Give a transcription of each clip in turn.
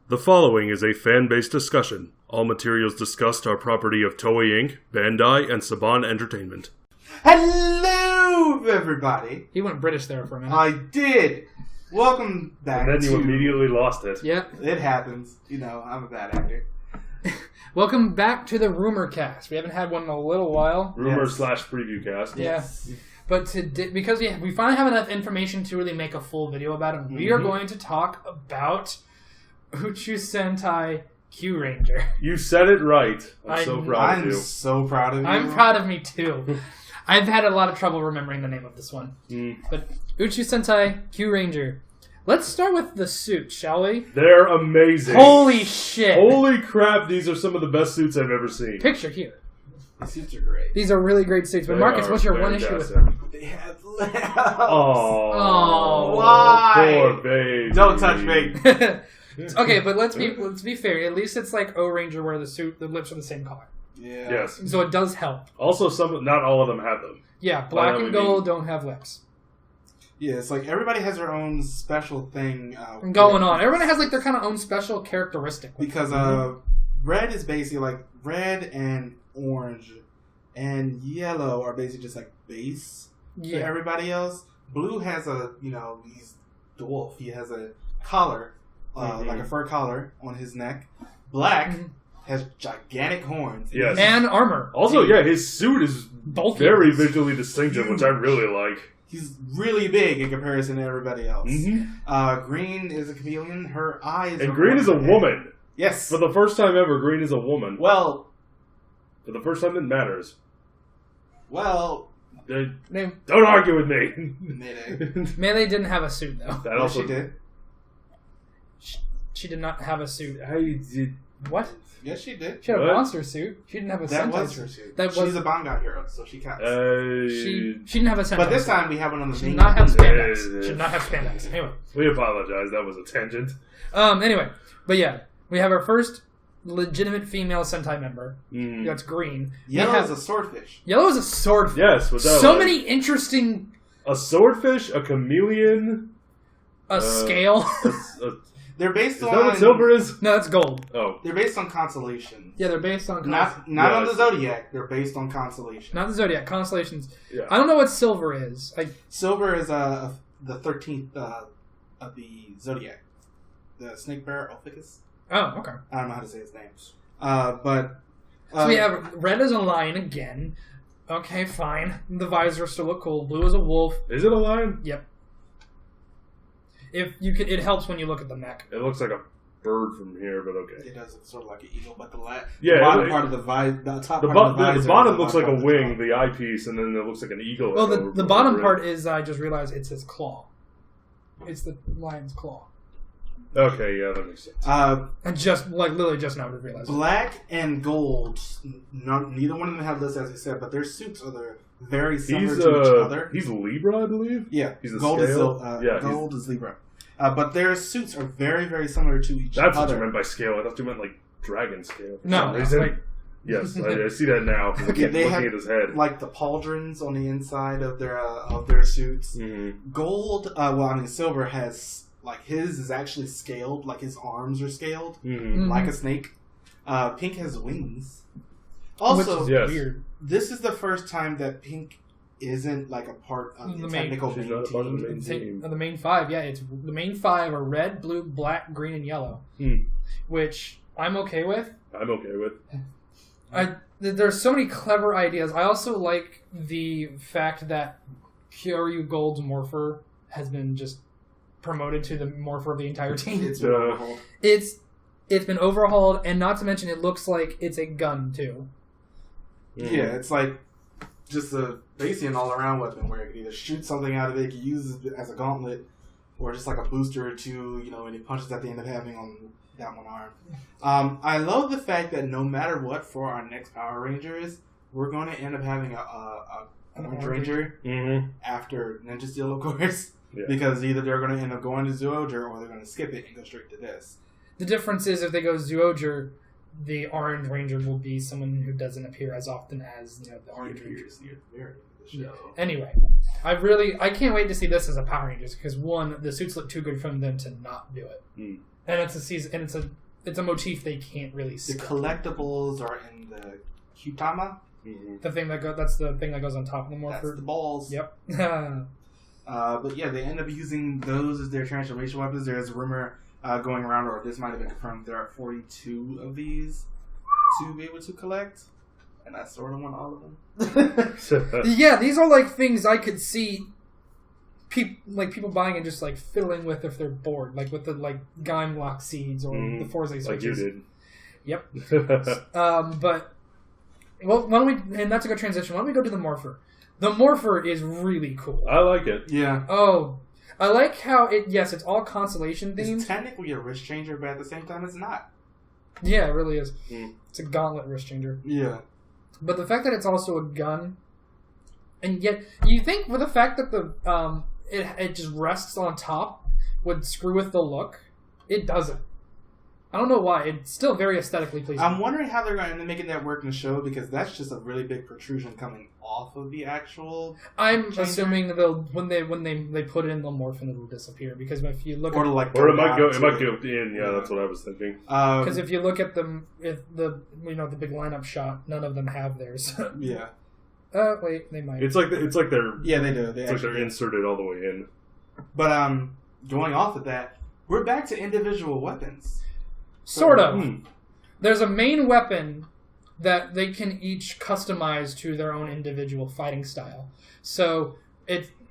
The following is a fan-based discussion. All materials discussed are property of Toei Inc., Bandai, and Saban Entertainment. Hello, everybody. He went British there for a minute. I did. Welcome back. And then you immediately lost it. Yep. It happens. You know, I'm a bad actor. Welcome back to the Rumor Cast. We haven't had one in a little while. Rumor / preview cast. Yes. But because we finally have enough information to really make a full video about it, we are going to talk about Uchuu Sentai Kyuuranger. You said it right. I'm so proud of you. I'm so proud of you. I'm proud of me too. I've had a lot of trouble remembering the name of this one. But Uchuu Sentai Kyuuranger. Let's start with the suit, shall we? They're amazing. Holy shit. Holy crap, these are some of the best suits I've ever seen. Picture here. The suits are great. These are really great suits. But Marcus, what's your one issue with them? They have Oh, why? Poor baby. Don't touch me. Okay, but let's be fair. At least it's like O-Ranger where the lips are the same color. Yeah. Yes. So it does help. Also, not all of them have them. Yeah, black and gold don't have lips. Yeah, it's like everybody has their own special thing going on. Everybody has like their kind of own special characteristic. Because red is basically like red and orange and yellow are basically just like base for everybody else. Blue has he's dwarf. He has a collar, like a fur collar on his neck. Black has gigantic horns. Yes. And armor. Also, his suit is very visually distinctive, which I really like. He's really big in comparison to everybody else. Green is a chameleon. Her eyes and Green is a woman. Yes. For the first time ever, Green is a woman. Well. For the first time it matters. Well. Don't argue with me. Melee didn't have a suit, though. That also she did. She did not have a suit. What? Yes, she did. She had a monster suit. She didn't have a That Sentai was her suit. She's a Bangai hero, so she counts. She didn't have a Sentai But this time we have one on the She did not have spandex. She did not have spandex. Anyway. We apologize. That was a tangent. Anyway. But yeah. We have our first legitimate female Sentai member. That's Green. Yellow is a swordfish. Yellow is a swordfish. Yes. So many interesting... A swordfish, a chameleon... A scale. They're based on... Is that what silver is? No, that's gold. Oh. They're based on constellations. Yeah, they're based on... Not on the Zodiac. They're based on constellations. Not the Zodiac. Constellations. Yeah. I don't know what silver is. Silver is the 13th of the Zodiac. The snake bearer, Ophiuchus. Oh, okay. I don't know how to say his name. But... so we have red as a lion again. Okay, fine. The visor still look cool. Blue is a wolf. Is it a lion? Yep. It helps when you look at the mech. It looks like a bird from here, but okay. It does look sort of like an eagle, but the bottom the bottom looks like a wing, the eyepiece, and then it looks like an eagle. Well, the bottom part is, I just realized it's his claw. It's the lion's claw. Okay, yeah, that makes sense. I just, literally just now realized. Black and gold, neither one of them have this, as I said, but their suits are very similar to each other. He's Libra, I believe? Yeah. He's a gold scale? Gold is Libra. But their suits are very, very similar to each other. That's what you meant by scale. I thought you meant, dragon scale. No. Yes, I see that now. Okay, they have, at his head. Like, the pauldrons on the inside of their suits. Gold, silver has... his is actually scaled, his arms are scaled, like a snake. Pink has wings. Also, which is weird. This is the first time that Pink isn't, a part of the technical main team. The main five, yeah. The main five are red, blue, black, green, and yellow. Which I'm okay with. I'm okay with. There's so many clever ideas. I also like the fact that Kyoryu Gold's Morpher has been just promoted to the Morpher of the entire team. It's been overhauled. It's been overhauled, and not to mention it looks like it's a gun too. Yeah, it's just basically an all-around weapon where it can either shoot something out of it, you can use it as a gauntlet, or just a booster or two, any punches that they end up having on that one arm. I love the fact that no matter what for our next Power Rangers, we're going to end up having an Orange Ranger after Ninja Steel, of course. Yeah. Because either they're going to end up going to Zyuohger or they're going to skip it and go straight to this. The difference is if they go Zyuohger, the Orange Ranger will be someone who doesn't appear as often as the Orange Ranger. Anyway, I can't wait to see this as a Power Rangers because one, the suits look too good for them to not do it. And it's a season, and it's a motif they can't really see. The collectibles are in the Kyutama. Mm-hmm. That's the thing that goes on top of the Morpher. That's the balls. Yep. But yeah, they end up using those as their transformation weapons. There's a rumor going around, or this might have been confirmed, there are 42 of these to be able to collect. And I sort of want all of them. Yeah, these are like things I could see people buying and just like fiddling with if they're bored, like with the like Gaimlock seeds or the Forza switches. Like you did. Yep. But well, why don't we? And that's a good transition. Why don't we go to the Morpher? The Morpher is really cool. I like it. Yeah. Oh, I like how it. Yes, it's all constellation themed. It's technically a wrist changer, but at the same time, it's not. Yeah, it really is. It's a gauntlet wrist changer. Yeah. But the fact that it's also a gun, and yet you think with the fact that the it just rests on top would screw with the look. It doesn't. I don't know why. It's still very aesthetically pleasing. I'm wondering how they're going to make that work in the show, because that's just a really big protrusion coming off of the actual. I'm assuming when they put it in the morphin, it will disappear, because if you look it might go in. Yeah, that's what I was thinking. Because if you look at the big lineup shot, none of them have theirs. Yeah. Wait, they might. It's like they're yeah, they do. It's like they're inserted all the way in. But going off of that, we're back to individual weapons. Sort of. There's a main weapon that they can each customize to their own individual fighting style. So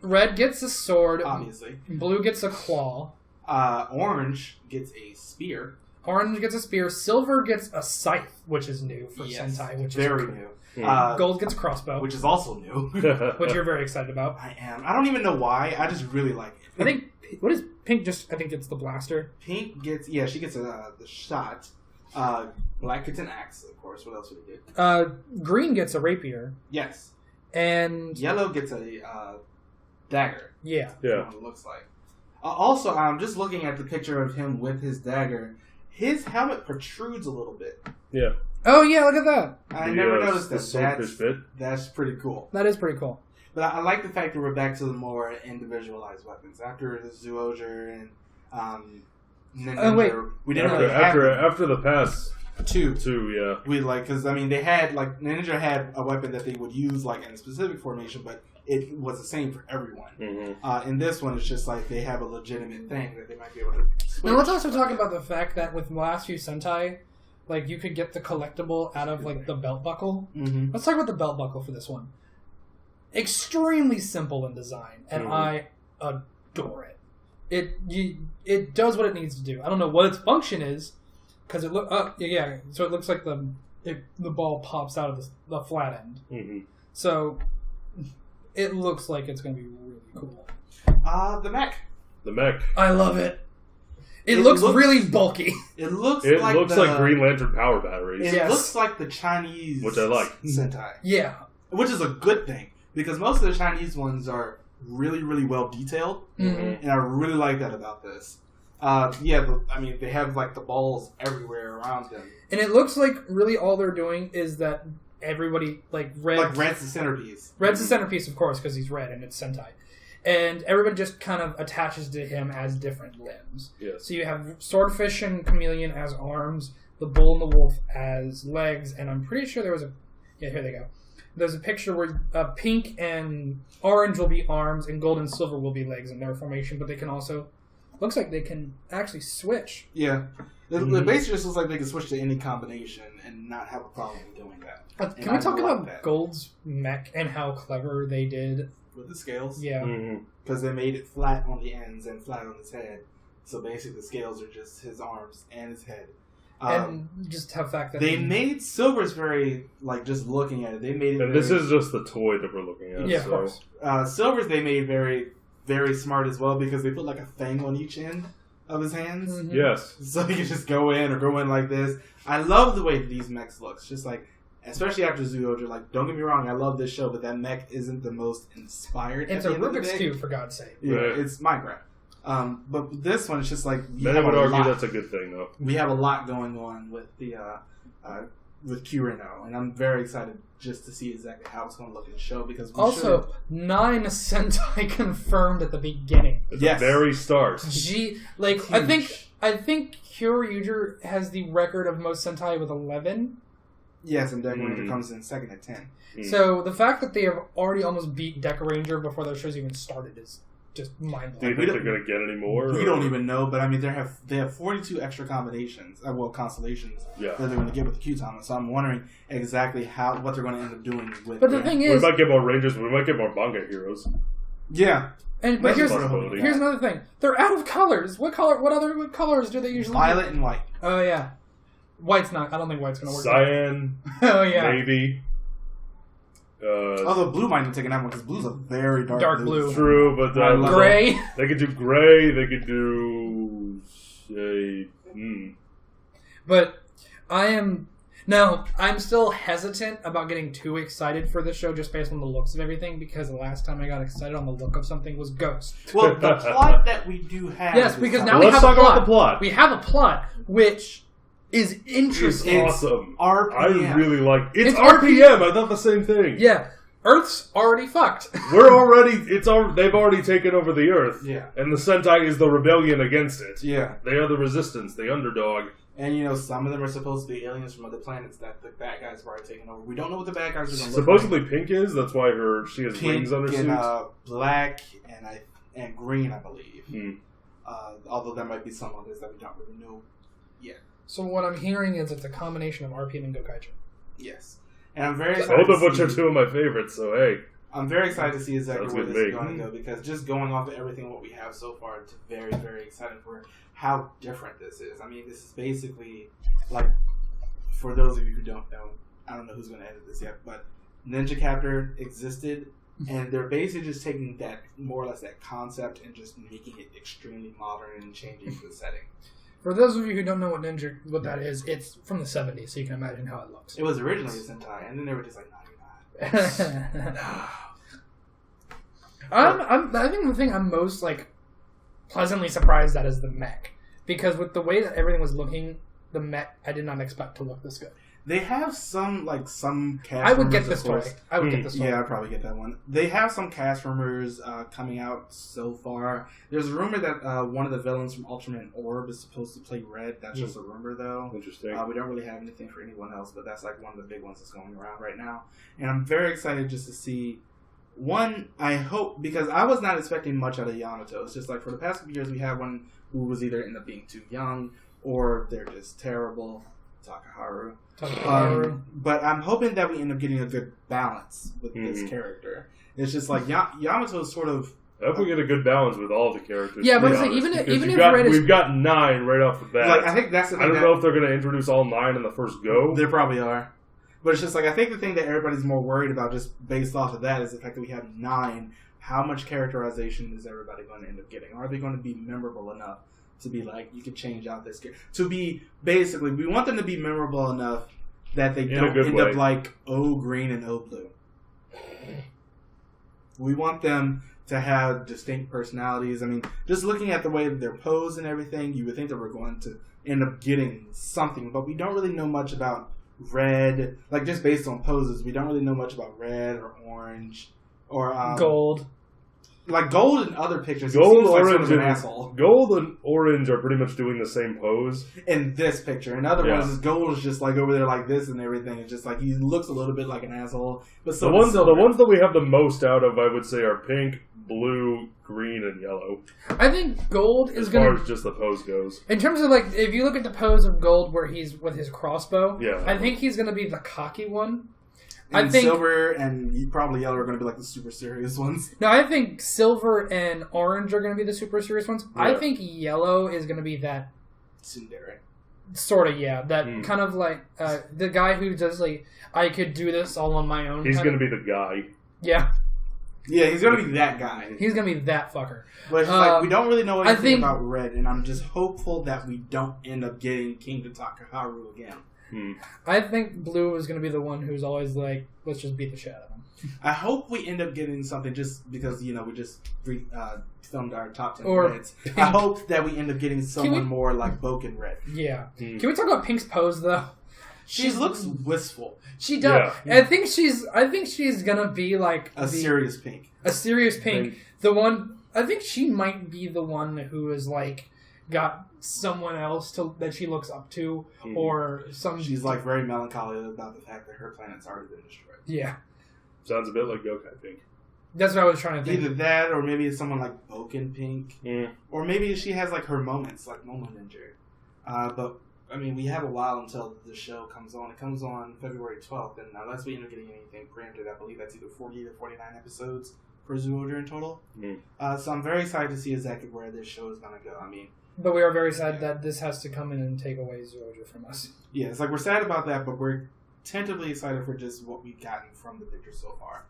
red gets a sword. Obviously. Blue gets a claw. Orange gets a spear. Orange gets a spear. Silver gets a scythe, which is new for Sentai. Which is very new. Gold gets a crossbow, which is also new. Which you're very excited about. I am. I don't even know why. I just really like it. I think. What is pink? I think it's the blaster. Pink gets she gets the shot. Black gets an axe, of course. What else would he get? Green gets a rapier. Yes. And yellow gets a dagger. Yeah. Yeah. What it looks like. Also, I'm just looking at the picture of him with his dagger. His helmet protrudes a little bit. Yeah. Oh yeah, look at that. I never noticed that. That's pretty cool. That is pretty cool. But I like the fact that we're back to the more individualized weapons. After the Zyuohger and Ninja, we didn't really have after the past two, yeah. We because they had Ninja had a weapon that they would use in a specific formation, but it was the same for everyone. Mm-hmm. In this one, it's just they have a legitimate thing that they might be able to switch. Now let's also talk about the fact that with the last few Sentai, you could get the collectible out of the belt buckle. Mm-hmm. Let's talk about the belt buckle for this one. Extremely simple in design, and I adore it. It does what it needs to do. I don't know what its function is, because so it looks like the ball pops out of the flat end. Mm-hmm. So it looks like it's going to be really cool. The mech. The mech. I love it. It looks really bulky. It looks like Green Lantern power batteries. It looks like the Chinese, which I like. Sentai. Yeah, which is a good thing. Because most of the Chinese ones are really, really well detailed, and I really like that about this. They have the balls everywhere around them, and it looks like really all they're doing is that everybody Red's the centerpiece. Red's the centerpiece, of course, because he's red and it's Sentai, and everybody just kind of attaches to him as different limbs. Yes. So you have Swordfish and Chameleon as arms, the Bull and the Wolf as legs, and I'm pretty sure there was here they go. There's a picture where pink and orange will be arms and gold and silver will be legs in their formation, but they can also... Looks like they can actually switch. Yeah. It basically just looks like they can switch to any combination and not have a problem doing that. Can we talk about Gold's mech and how clever they did? With the scales? Yeah. Because they made it flat on the ends and flat on his head. So basically the scales are just his arms and his head. And just have fact that they made Silver's very just looking at it. They made it. And this is just the toy that we're looking at. Yeah, of course. Silver's they made very, very smart as well because they put a thing on each end of his hands. Mm-hmm. Yes. So he can just go in or go in like this. I love the way these mechs looks. Just especially after Zyuohger. Don't get me wrong, I love this show, but that mech isn't the most inspired. It's a Rubik's Cube, for God's sake. Yeah, it's Minecraft. But this one, it's just many would argue that's a good thing, though. We have a lot going on with the with Kyuuranger, and I'm very excited just to see exactly how it's going to look in the show because 9 Sentai confirmed at the beginning. At the very start. I think Kyuuranger has the record of most Sentai with 11. Yes, and Decoranger comes in second at 10. So the fact that they have already almost beat Decoranger before their shows even started is just mind blowing. Do you think they're going to get any more? We don't even know, but I mean, they have 42 extra combinations, constellations that they're going to get with the Qtama. So I'm wondering exactly what they're going to end up doing with. But the thing is, we might get more Rangers. We might get more manga heroes. Yeah. But here's another thing. They're out of colors. What other colors do they usually? Violet and white. Oh yeah. White's not. I don't think white's going to work. Cyan. Oh yeah. Navy. Although blue might be taking that one because blue's a very dark blue. True, but gray. They could do gray. They could do shade. But I'm still hesitant about getting too excited for this show just based on the looks of everything because the last time I got excited on the look of something was Ghost. Well, the plot that we do have. Yes, because now we have a plot. The plot. We have a plot which is interesting. It's awesome. RPM. I really like it's RPM. I thought the same thing. Yeah. Earth's already fucked. They've already taken over the Earth. Yeah. And the Sentai is the rebellion against it. Yeah. They are the resistance, the underdog. And some of them are supposed to be aliens from other planets that the bad guys have already taken over. We don't know what the bad guys are going to look like. Supposedly Pink is. That's why she has rings on her suit. And black and green, I believe. Although there might be some others that we don't really know yet. So what I'm hearing is it's a combination of RPM and Gokaiger. Yes. And I'm very excited. Both of which are two of my favorites, so hey. I'm very excited to see exactly where this is going to go because just going off of everything what we have so far, it's very, very excited for how different this is. I mean, this is basically like, for those of you who don't know, I don't know who's going to edit this yet, but Ninja Captor existed, and they're basically just taking that, more or less that concept and just making it extremely modern and changing the setting. For those of you who don't know what that is, it's from the 70s, so you can imagine how it looks. It was originally a Sentai, and then they were just like, no, you're not. I think the thing I'm most pleasantly surprised at is the mech, because with the way that everything was looking, the mech I did not expect to look this good. They have some cast. I would get this toy. I would get this toy. Yeah, I'd probably get that one. They have some cast rumors coming out so far. There's a rumor that one of the villains from Ultraman Orb is supposed to play Red. That's just a rumor, though. Interesting. We don't really have anything for anyone else, but that's one of the big ones that's going around right now. And I'm very excited just to see. One, I hope, because I was not expecting much out of Yamato. It's just for the past couple years, we had one who was either end up being too young or they're just terrible. Takaharu. But I'm hoping that we end up getting a good balance with this character. It's just Yamato sort of. I hope we get a good balance with all the characters. Yeah, but even if we've got 9 right off the bat. I think that's the thing. I don't know if they're going to introduce all 9 in the first go. They probably are. But it's just I think the thing that everybody's more worried about, just based off of that, is the fact that we have 9. How much characterization is everybody going to end up getting? Are they going to be memorable enough to be you could change out this character? To be, basically, we want them to be memorable enough that they don't end up like O green and O blue. We want them to have distinct personalities. I mean, just looking at the way that they're posed and everything, you would think that we're going to end up getting something, but we don't really know much about Red. Just based on poses, we don't really know much about Red or Orange or Gold. Gold in other pictures, Gold, sort Orange, of an asshole. Gold and Orange are pretty much doing the same pose in this picture. In other ones, Gold is just over there like this and everything. It's just he looks a little bit like an asshole. But so the ones that we have the most out of, I would say, are pink, blue, green, and yellow. I think Gold is going to... As far as just the pose goes. In terms of, if you look at the pose of Gold where he's with his crossbow, I think he's going to be the cocky one. And I think Silver and probably Yellow are going to be the super serious ones. No, I think Silver and Orange are going to be the super serious ones. Yeah. I think Yellow is going to be that... Tsundere. Sort of, yeah. That kind of the guy who does I could do this all on my own. He's going to be the guy. Yeah. Yeah, he's going to be that guy. He's going to be that fucker. But it's we don't really know anything about Red, and I'm just hopeful that we don't end up getting King Takaharu again. I think Blue is going to be the one who's always let's just beat the shit out of him. I hope we end up getting something just because, we just filmed our top 10 Reds. Pink. I hope that we end up getting someone more like Boken Red. Yeah. Can we talk about Pink's pose, though? She looks wistful. She does. Yeah. I think she's gonna be like a serious pink. A serious pink. The one. I think she might be the one who is like got someone else that she looks up to, or some. She's like very melancholy about the fact that her planet's already been destroyed. Yeah. Sounds a bit like Gokai Pink. That's what I was trying to think. Either that, or maybe it's someone like Boken Pink. Yeah. Or maybe she has like her moments, like Momo Ninja. But, I mean, we have a while until the show comes on. It comes on February 12th, and unless we end up getting anything preempted, I believe that's either 40 or 49 episodes for Zyuohger in total. So I'm very excited to see exactly where this show is going to go. I mean... But we are very sad that this has to come in and take away Zyuohger from us. Yeah, it's like we're sad about that, but we're tentatively excited for just what we've gotten from the picture so far.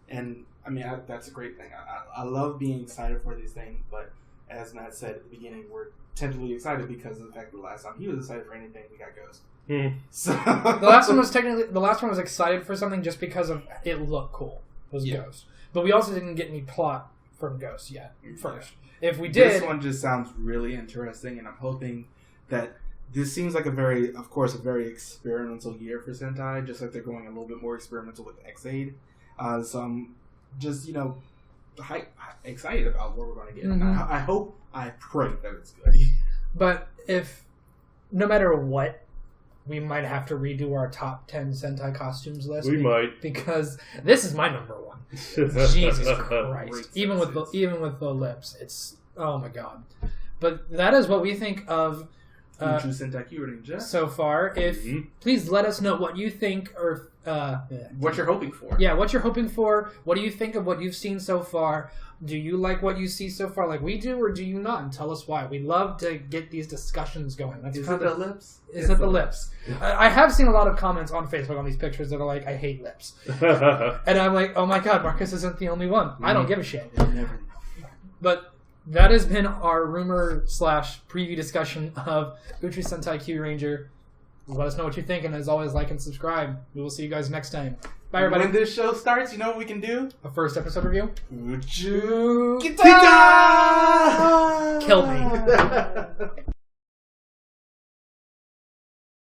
And, I mean, that's a great thing. I love being excited for these things, but as Matt said at the beginning, we're tentatively excited because of the fact that the last time he was excited for anything, we got Ghost. So the last one was excited for something just because of it looked cool. Was Ghost. But we also didn't get any plot from Ghost yet, first. If we did... This one just sounds really interesting, and I'm hoping that this seems like a very experimental year for Sentai, just like they're going a little bit more experimental with X-Aid. So I'm just, excited about what we're going to get. Mm-hmm. I pray that it's good. But no matter what, we might have to redo our top 10 Sentai costumes list. We might. Because this is my number one. Jesus Christ. Even with the lips. It's, oh my God. But that is what we think of Uchuu Sentai Kyuuranger so far. Please let us know what you think, or what you're hoping for. Yeah, what you're hoping for. What do you think of what you've seen so far? Do you like what you see so far like we do, or do you not? And tell us why. We love to get these discussions going. Is it the lips? Is it the lips? I have seen a lot of comments on Facebook on these pictures that are like, I hate lips. And I'm like, oh my God, Marcus isn't the only one. I don't give a shit. But that has been our rumor/preview discussion of Uchuu Sentai Kyuuranger. Let us know what you think, and as always, like and subscribe. We will see you guys next time. Bye, everybody. When this show starts, you know what we can do? A first episode review? Uchuu Guitar! Kill me.